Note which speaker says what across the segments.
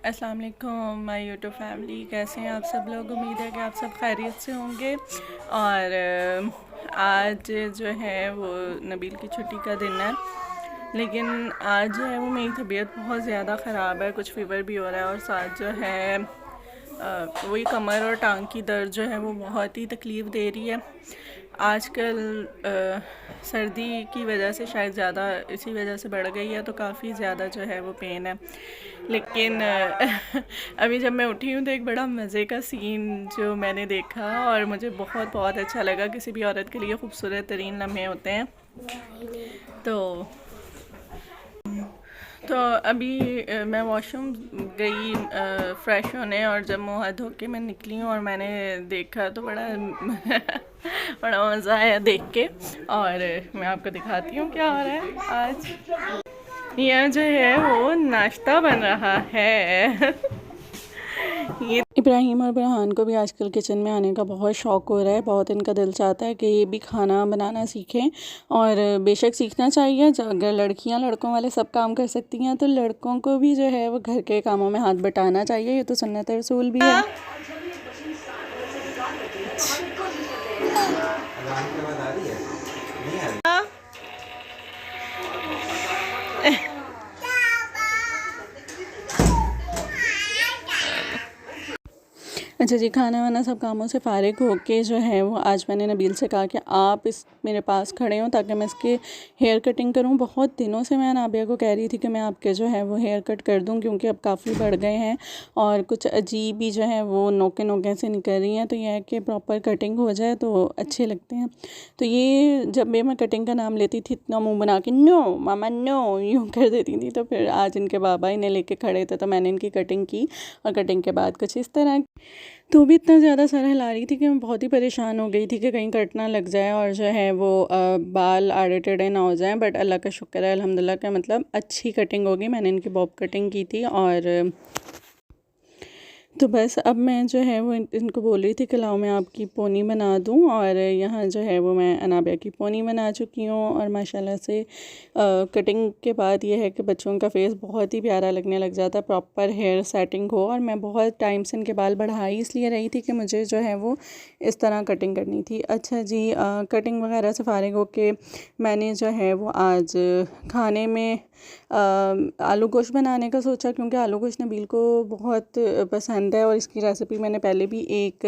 Speaker 1: अस्सलाम वालेकुम my YouTube family, कैसे हैं आप सब लोग। उम्मीद है कि आप सब खैरियत से होंगे। और आज जो है वो नबील की छुट्टी का दिन है, लेकिन आज जो है वो मेरी तबीयत बहुत ज़्यादा ख़राब है। कुछ फ़ीवर भी हो रहा है और साथ जो है वही कमर और टांग की दर्द जो है वो बहुत ही तकलीफ़ दे रही है। आजकल सर्दी की वजह से शायद ज़्यादा इसी वजह से बढ़ गई है, तो काफ़ी ज़्यादा जो है वो पेन है। लेकिन अभी जब मैं उठी हूँ तो एक बड़ा मज़े का सीन जो मैंने देखा और मुझे बहुत बहुत अच्छा लगा। किसी भी औरत के लिए खूबसूरत तरीन लम्हे होते हैं। तो अभी मैं वॉशरूम गई फ़्रेश होने, और जब मुँह हाथ धो के मैं निकली हूँ और मैंने देखा तो बड़ा बड़ा मज़ा आया देख के। और मैं आपको दिखाती हूँ क्या हो रहा है आज। यह जो है वो नाश्ता बन रहा है। ये इब्राहिम और बुरहान को भी आजकल किचन में आने का बहुत शौक़ हो रहा है। बहुत इनका दिल चाहता है कि ये भी खाना बनाना सीखें, और बेशक सीखना चाहिए। अगर लड़कियां लड़कों वाले सब काम कर सकती हैं तो लड़कों को भी जो है वो घर के कामों में हाथ बटाना चाहिए। ये तो सुन्नत रसूल भी है। अच्छा जी, खाना वाना सब कामों से फ़ारिग होके जो है वो आज मैंने नबील से कहा कि आप इस मेरे पास खड़े हों ताकि मैं इसके हेयर कटिंग करूं। बहुत दिनों से मैं नाबिया को कह रही थी कि मैं आपके जो है वो हेयर कट कर दूं, क्योंकि अब काफ़ी बढ़ गए हैं और कुछ अजीब ही जो है वो नोके नोके से निकल रही हैं। तो यह है कि प्रॉपर कटिंग हो जाए तो अच्छे लगते हैं। तो ये जब भी मैं कटिंग का नाम लेती थी इतना मुँह बना के नो मामा नो यूँ कर देती थी। तो फिर आज इनके बाबा इन्हें लेके खड़े थे तो मैंने इनकी कटिंग की, और कटिंग के बाद कुछ इस तरह तो भी इतना ज़्यादा सर हिला रही थी कि मैं बहुत ही परेशान हो गई थी कि कहीं कट ना लग जाए और जो है वो बाल आड़े टेढ़े ना हो जाएं। बट अल्लाह का शुक्र है, अल्हम्दुलिल्लाह का मतलब अच्छी कटिंग होगी। मैंने इनकी बॉब कटिंग की थी, और तो बस अब मैं जो है वो इनको बोल रही थी कि लाओ मैं आपकी पोनी बना दूं। और यहाँ जो है वो मैं अनाबिया की पोनी बना चुकी हूँ। और माशाल्लाह से कटिंग के बाद ये है कि बच्चों का फेस बहुत ही प्यारा लगने लग जाता है, प्रॉपर हेयर सेटिंग हो। और मैं बहुत टाइम से इनके बाल बढ़ाई इसलिए रही थी कि मुझे जो है वो इस तरह कटिंग करनी थी। अच्छा जी, कटिंग वगैरह से फ़ारिग होके मैंने जो है वो आज खाने में आलू गोश्त बनाने का सोचा, क्योंकि आलू गोश्त नबील को बहुत पसंद है और इसकी रेसिपी मैंने पहले भी एक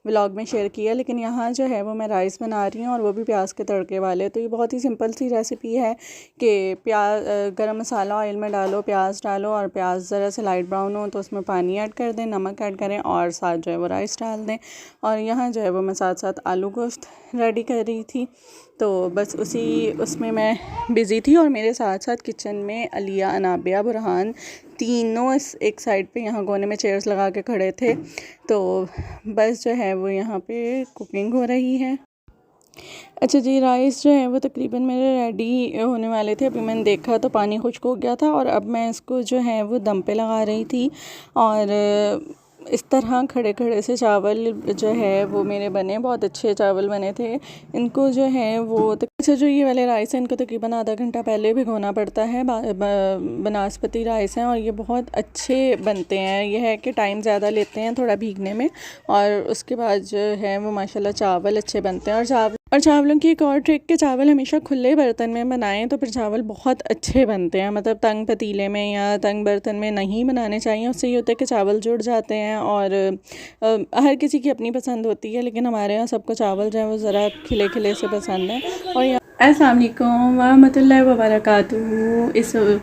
Speaker 1: व्लॉग में शेयर किया। लेकिन यहाँ जो है वो मैं राइस बना रही हूँ और वो भी प्याज के तड़के वाले। तो ये बहुत ही सिंपल सी रेसिपी है कि प्याज गरम मसाला ऑयल में डालो, प्याज डालो, और प्याज ज़रा से लाइट ब्राउन हो तो उसमें पानी ऐड कर दें, नमक ऐड करें, और साथ जो है वो राइस डाल दें। और यहाँ जो है वो मैं साथ साथ आलू गोश्त रेडी कर रही थी। तो बस उसमें मैं बिज़ी थी, और मेरे साथ साथ किचन में अलिया, अनाबिया, बुरहान तीनों एक साइड पे यहाँ कोने में चेयर्स लगा के खड़े थे। तो बस जो है वो यहाँ पे कुकिंग हो रही है। अच्छा जी, राइस जो है वो तकरीबन मेरे रेडी होने वाले थे। अभी मैंने देखा तो पानी खुश्क हो गया था, और अब मैं इसको जो है वो दम पे लगा रही थी। और इस तरह खड़े खड़े से चावल जो है वो मेरे बने, बहुत अच्छे चावल बने थे। इनको जो है वो अच्छा जो ये वाले राइस हैं इनको तकरीबन आधा घंटा पहले भिगोना पड़ता है। बनास्पति राइस हैं और ये बहुत अच्छे बनते हैं। ये है कि टाइम ज़्यादा लेते हैं थोड़ा भीगने में, और उसके बाद जो है वो माशाल्लाह चावल अच्छे बनते हैं। और चावलों की एक और ट्रिक के चावल हमेशा खुले बर्तन में बनाएं तो फिर चावल बहुत अच्छे बनते हैं। मतलब तंग पतीले में या तंग बर्तन में नहीं बनाने चाहिए। उससे ये होता है कि चावल जुड़ जाते हैं। और हर किसी की अपनी पसंद होती है, लेकिन हमारे यहाँ सबको चावल जो है वो ज़रा खिले खिले से पसंद है। और अस्सलाम वालेकुम वरहमतुल्लाहि वबरकातुहू।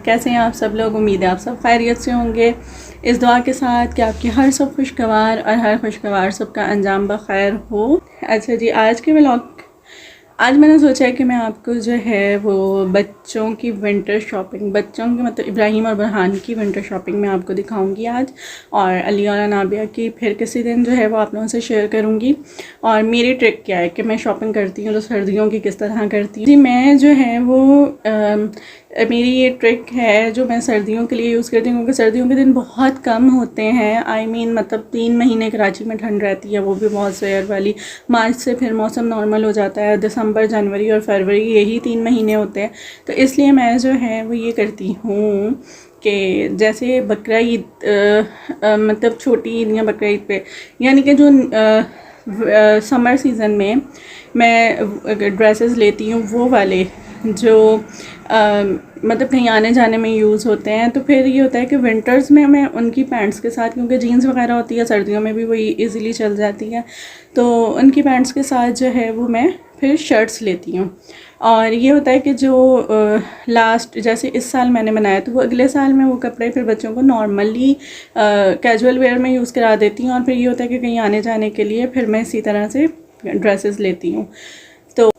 Speaker 1: कैसे हैं आप सब लोग। उम्मीद है आप सब खैरियत से होंगे। इस दुआ के साथ कि आपकी हर सब खुशगवार और हर खुशगवार सब का अंजाम बखैर हो। अच्छा जी, आज मैंने सोचा है कि मैं आपको जो है वो बच्चों की विंटर शॉपिंग, बच्चों की मतलब इब्राहिम और बुरहान की विंटर शॉपिंग मैं आपको दिखाऊंगी आज, और अली और नाबिया की फिर किसी दिन जो है वो आप लोगों से शेयर करूंगी। और मेरी ट्रिक क्या है कि मैं शॉपिंग करती हूँ तो सर्दियों की किस तरह करती हूँ जी। मैं जो है वो मेरी ये ट्रिक है जो मैं सर्दियों के लिए यूज़ करती हूँ, क्योंकि सर्दियों के दिन बहुत कम होते हैं। मतलब 3 महीने कराची में ठंड रहती है, वो भी बहुत ज़ोर वाली। मार्च से फिर मौसम नॉर्मल हो जाता है। दिसंबर, जनवरी और फरवरी यही 3 महीने होते हैं। तो इसलिए मैं जो है वो ये करती हूँ कि जैसे बकरा ईद मतलब छोटी ईद या बकरा ईद पे, यानी कि जो समर सीज़न में मैं ड्रेसेस लेती हूँ वो वाले जो मतलब कहीं आने जाने में यूज़ होते हैं, तो फिर ये होता है कि विंटर्स में मैं उनकी पैंट्स के साथ, क्योंकि जीन्स वगैरह होती है सर्दियों में भी वही इजीली चल जाती है, तो उनकी पैंट्स के साथ जो है वो मैं फिर शर्ट्स लेती हूँ। और ये होता है कि जो लास्ट जैसे इस साल मैंने बनाया, तो वो अगले साल मैं वो कपड़े फिर बच्चों को नॉर्मली कैजुअल वेयर में यूज़ करा देती हूँ। और फिर ये होता है कि कहीं आने जाने के लिए फिर मैं इसी तरह से ड्रेसेस लेती हूँ। तो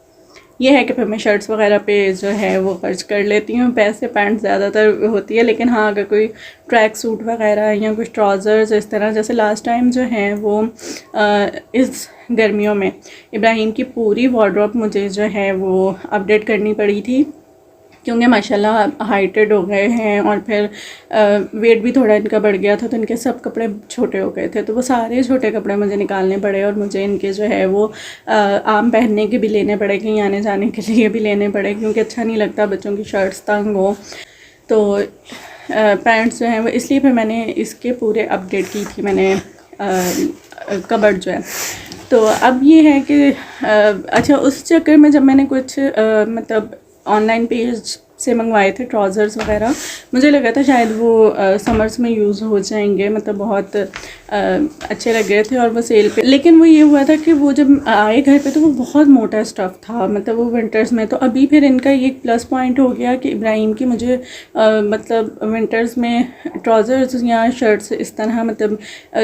Speaker 1: ये है कि फिर मैं शर्ट्स वगैरह पे जो है वो खर्च कर लेती हूँ पैसे। पैंट ज़्यादातर होती है, लेकिन हाँ अगर कोई ट्रैक सूट वगैरह या कुछ ट्राउज़र्स इस तरह, जैसे लास्ट टाइम जो है वो इस गर्मियों में इब्राहिम की पूरी वार्डरोब मुझे जो है वो अपडेट करनी पड़ी थी, क्योंकि माशाल्लाह हाइटेड हो गए हैं और फिर वेट भी थोड़ा इनका बढ़ गया था, तो इनके सब कपड़े छोटे हो गए थे, तो वो सारे छोटे कपड़े मुझे निकालने पड़े और मुझे इनके जो है वो आम पहनने के भी लेने पड़े, कहीं आने जाने के लिए भी लेने पड़े, क्योंकि अच्छा नहीं लगता बच्चों की शर्ट्स तंग हो। तो पैंट्स जो हैं वो इसलिए फिर मैंने इसके पूरे अपडेट की थी मैंने कबर्ड जो है। तो अब ये है कि अच्छा उस चक्कर में जब मैंने कुछ मतलब ऑनलाइन पेज से मंगवाए थे ट्राउज़र्स वगैरह, मुझे लगा था शायद वो समर्स में यूज़ हो जाएंगे, मतलब बहुत अच्छे लग रहे थे और वो सेल पे, लेकिन वो ये हुआ था कि वो जब आए घर पे तो वो बहुत मोटा स्टफ़ था, मतलब वो विंटर्स में। तो अभी फिर इनका ये प्लस पॉइंट हो गया कि इब्राहिम की मुझे मतलब विंटर्स में ट्राउज़र्स या शर्ट्स इस तरह, मतलब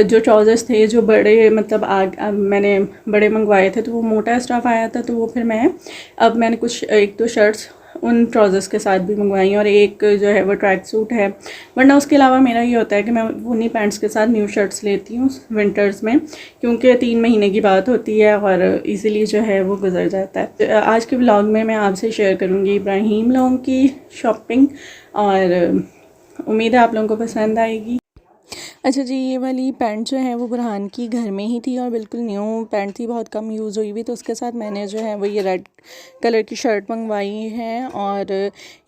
Speaker 1: जो ट्राउज़र्स थे जो बड़े मतलब मैंने बड़े मंगवाए थे तो वो मोटा स्टफ़ आया था, तो वो फिर मैंने कुछ एक दो शर्ट्स उन ट्राउज़र्स के साथ भी मंगवाई, और एक जो है वो ट्रैक सूट है। वरना उसके अलावा मेरा ये होता है कि मैं उन्हीं पैंट्स के साथ न्यू शर्ट्स लेती हूँ विंटर्स में, क्योंकि 3 महीने की बात होती है और इजीली जो है वो गुजर जाता है। आज के व्लॉग में मैं आपसे शेयर करूँगी इब्राहिम लोगों की शॉपिंग, और उम्मीद है आप लोगों को पसंद आएगी। अच्छा जी, ये वाली पैंट जो है वो बुरहान की घर में ही थी और बिल्कुल न्यू पैंट थी, बहुत कम यूज़ हुई हुई, तो उसके साथ मैंने जो है वो ये रेड कलर की शर्ट मंगवाई है। और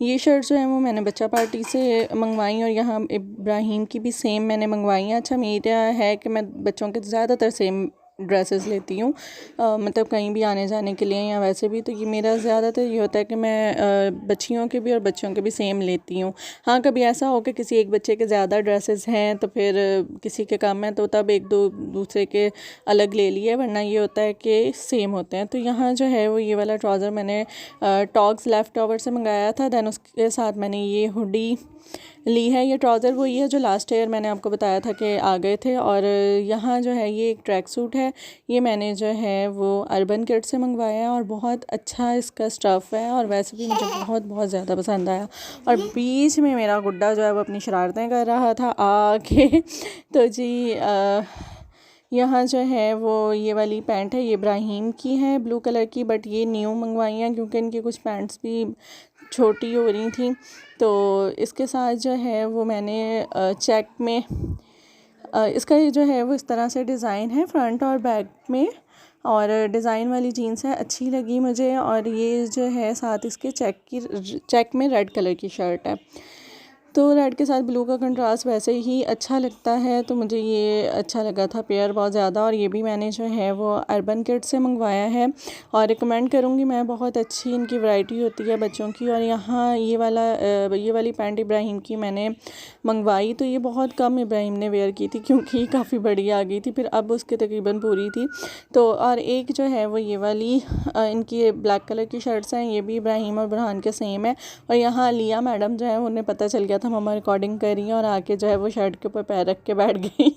Speaker 1: ये शर्ट जो है वो मैंने बच्चा पार्टी से मंगवाई, और यहाँ इब्राहिम की भी सेम मैंने मंगवाई है। अच्छा मेरा है कि मैं बच्चों के ज़्यादातर सेम ड्रेसेस लेती हूँ, मतलब कहीं भी आने जाने के लिए या वैसे भी, तो ये मेरा ज़्यादातर ये होता है कि मैं बच्चियों के भी और बच्चों के भी सेम लेती हूँ। हाँ कभी ऐसा हो कि किसी एक बच्चे के ज़्यादा ड्रेसेस हैं तो फिर किसी के कम हैं तो तब एक दो दूसरे के अलग ले लिए, वरना ये होता है कि सेम होते हैं। तो यहाँ जो है वो ये वाला ट्राउज़र मैंने टॉग्स लेफ़्ट ओवर से मंगाया था, दैन उसके साथ मैंने ये हुडी ली है। ये ट्राउज़र वही है जो लास्ट ईयर मैंने आपको बताया था कि आ गए थे। और यहाँ जो है ये एक ट्रैक सूट है, ये मैंने जो है वो अर्बन किड से मंगवाया है और बहुत अच्छा इसका स्टफ़ है, और वैसे भी मुझे बहुत बहुत ज़्यादा पसंद आया। और बीच में मेरा गुड्डा जो है वो अपनी शरारतें कर रहा था आके तो जी यहाँ जो है वो ये वाली पैंट है, ये इब्राहिम की है ब्लू कलर की, बट ये न्यू मंगवाई हैं क्योंकि इनकी कुछ पैंट्स भी छोटी हो रही थी। तो इसके साथ जो है वो मैंने चेक में इसका ये जो है वो इस तरह से डिज़ाइन है फ्रंट और बैक में, और डिज़ाइन वाली जीन्स है, अच्छी लगी मुझे। और ये जो है साथ इसके चेक में रेड कलर की शर्ट है, तो रेड के साथ ब्लू का कंट्रास्ट वैसे ही अच्छा लगता है, तो मुझे ये अच्छा लगा था पेयर बहुत ज़्यादा। और ये भी मैंने जो है वो अर्बन किड से मंगवाया है और रिकमेंड करूँगी मैं, बहुत अच्छी इनकी वैरायटी होती है बच्चों की। और यहाँ ये वाली पैंट इब्राहिम की मैंने मंगवाई तो ये बहुत कम इब्राहिम ने वेयर की थी क्योंकि काफ़ी बड़ी आ गई थी, फिर अब उसके तकरीबन पूरी थी। तो और एक जो है वो ये वाली इनकी ब्लैक कलर की शर्ट्स हैं, ये भी इब्राहिम और बुरहान के सेम है। और यहाँ लिया मैडम जो है उन्हें पता चल गया था मम्मा रिकॉर्डिंग कर रही हैं और आके जो है वो शर्ट के ऊपर पैर रख के बैठ गई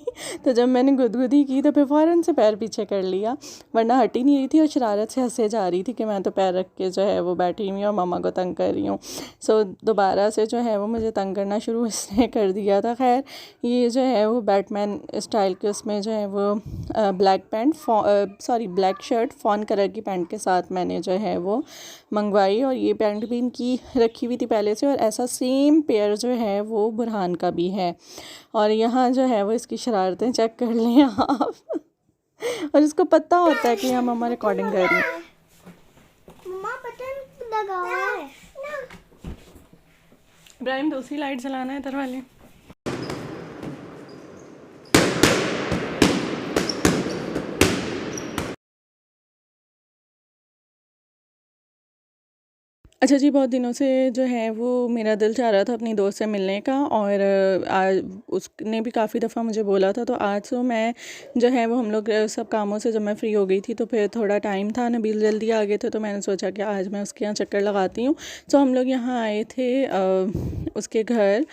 Speaker 1: तो जब मैंने गुदगुदी की तो फिर फ़ौरन से पैर पीछे कर लिया, वरना हट ही नहीं रही थी और शरारत से हंसे जा रही थी कि मैं तो पैर रख के जो है वो बैठी हुई और मम्मा को तंग कर रही हूँ। सो दोबारा से जो है वो मुझे तंग करना शुरू इसने कर दिया था। खैर ये जो है वो बैटमैन स्टाइल के उसमें जो है वो ब्लैक शर्ट फॉन कलर की पैंट के साथ मैंने जो है वो मंगवाई, और ये पैंट भी इनकी रखी हुई थी पहले से, और ऐसा सेम पेयर जो है वो बुरहान का भी है। और यहाँ जो है वो इसकी शरारतें चेक कर लें आप और इसको पता होता है कि हम मम्मा रिकॉर्डिंग कर रही हैं। इब्राहिम दूसरी लाइट जलाना है इधर वाली। अच्छा जी, बहुत दिनों से जो है वो मेरा दिल चाह रहा था अपनी दोस्त से मिलने का, और आज उसने भी काफ़ी दफ़ा मुझे बोला था, तो आज तो मैं जो है वो हम लोग सब कामों से जब मैं फ़्री हो गई थी तो फिर थोड़ा टाइम था, नबील जल्दी आ गए थे, तो मैंने सोचा कि आज मैं उसके यहाँ चक्कर लगाती हूँ। तो हम लोग यहाँ आए थे उसके घर।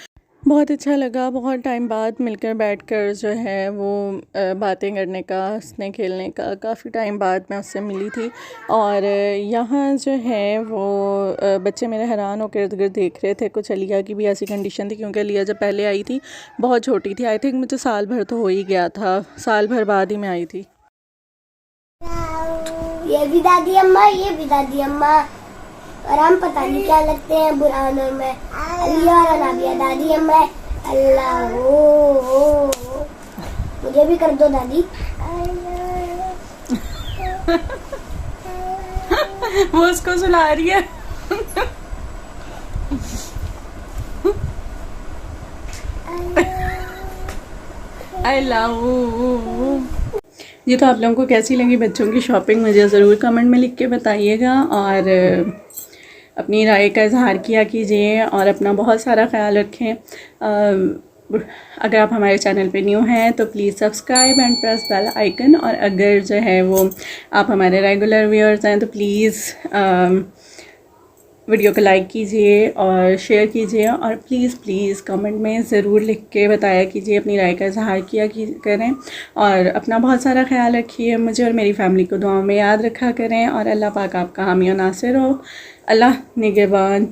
Speaker 1: बहुत अच्छा लगा, बहुत टाइम बाद मिलकर बैठकर जो है वो बातें करने का, हँसने खेलने का, काफ़ी टाइम बाद मैं उससे मिली थी। और यहाँ जो है वो बच्चे मेरे हैरान होकर इर्द गिर्द देख रहे थे। कुछ अलिया की भी ऐसी कंडीशन थी, क्योंकि अलिया जब पहले आई थी बहुत छोटी थी। आई थिंक मुझे साल भर तो हो ही गया था, साल भर बाद ही मैं आई थी।
Speaker 2: ये भी दादी अम्मा, ये भी दादी अम्मा, और हम पता नहीं क्या लगते हैं बुरहान और मैं, अलिया और अनाबिया दादी अम्मा। अल्लाह हो, मुझे भी कर दो दादी।
Speaker 1: वो उसको सुला रही है। आई लव ये। तो आप लोगों को कैसी लगी बच्चों की शॉपिंग, मुझे ज़रूर कमेंट में लिख के बताइएगा, और अपनी राय का इजहार किया कीजिए, और अपना बहुत सारा ख्याल रखें। अगर आप हमारे चैनल पे न्यू हैं तो please subscribe and press bell icon, और अगर जो है वो आप हमारे रेगुलर व्यूअर्स हैं तो प्लीज़ वीडियो को लाइक कीजिए और शेयर कीजिए, और प्लीज़ कमेंट में ज़रूर लिख के बताया कीजिए, अपनी राय का इजहार किया करें, और अपना बहुत सारा ख्याल रखिए। मुझे और मेरी फैमिली को दुआओं में याद रखा करें, और अल्लाह पाक आपका हामी और नासिर हो। अल्लाह निगहबान।